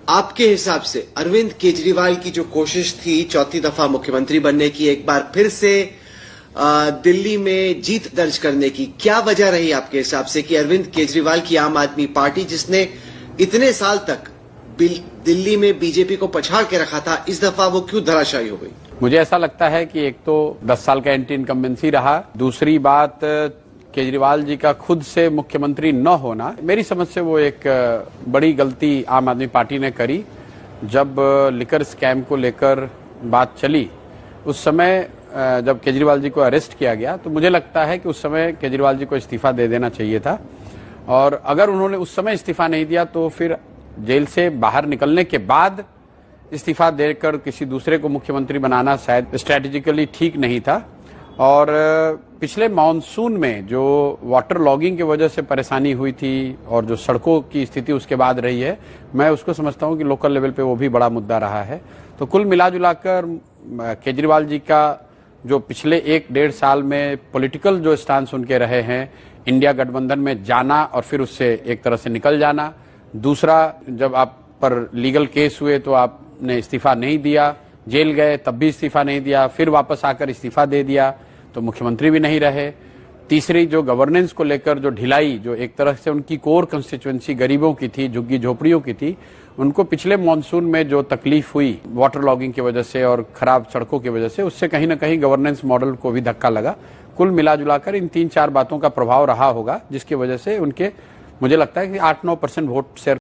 आपके हिसाब से अरविंद केजरीवाल की जो कोशिश थी चौथी दफा मुख्यमंत्री बनने की, एक बार फिर से दिल्ली में जीत दर्ज करने की, क्या वजह रही आपके हिसाब से कि अरविंद केजरीवाल की आम आदमी पार्टी, जिसने इतने साल तक दिल्ली में बीजेपी को पछाड़ के रखा था, इस दफा वो क्यों धराशायी हो गई? मुझे ऐसा लगता है कि एक तो 10 साल का एंटी इनकम्बेंसी रहा, दूसरी बात केजरीवाल जी का खुद से मुख्यमंत्री न होना, मेरी समझ से वो एक बड़ी गलती आम आदमी पार्टी ने करी। जब लिकर स्कैम को लेकर बात चली, उस समय जब केजरीवाल जी को अरेस्ट किया गया, तो मुझे लगता है कि उस समय केजरीवाल जी को इस्तीफा दे देना चाहिए था। और अगर उन्होंने उस समय इस्तीफा नहीं दिया तो फिर जेल से बाहर निकलने के बाद इस्तीफा देकर किसी दूसरे को मुख्यमंत्री बनाना शायद स्ट्रैटेजिकली ठीक नहीं था। और पिछले मॉनसून में जो वाटर लॉगिंग की वजह से परेशानी हुई थी और जो सड़कों की स्थिति उसके बाद रही है, मैं उसको समझता हूं कि लोकल लेवल पे वो भी बड़ा मुद्दा रहा है। तो कुल मिलाजुलाकर केजरीवाल जी का जो पिछले 1-1.5 साल में पॉलिटिकल जो स्टांस उनके रहे हैं, इंडिया गठबंधन में जाना और फिर उससे एक तरह से निकल जाना, दूसरा जब आप पर लीगल केस हुए तो आपने इस्तीफा नहीं दिया, जेल गए तब भी इस्तीफा नहीं दिया, फिर वापस आकर इस्तीफा दे दिया तो मुख्यमंत्री भी नहीं रहे, तीसरी जो गवर्नेंस को लेकर जो ढिलाई, जो एक तरह से उनकी कोर कंस्टिट्यूएंसी गरीबों की थी, झुग्गी झोपड़ियों की थी, उनको पिछले मॉनसून में जो तकलीफ हुई वाटर लॉगिंग की वजह से और खराब सड़कों की वजह से, उससे कहीं ना कहीं गवर्नेंस मॉडल को भी धक्का लगा। कुल मिलाजुलाकर इन 3-4 बातों का प्रभाव रहा होगा, जिसकी वजह से उनके, मुझे लगता है कि 8-9% वोट शेयर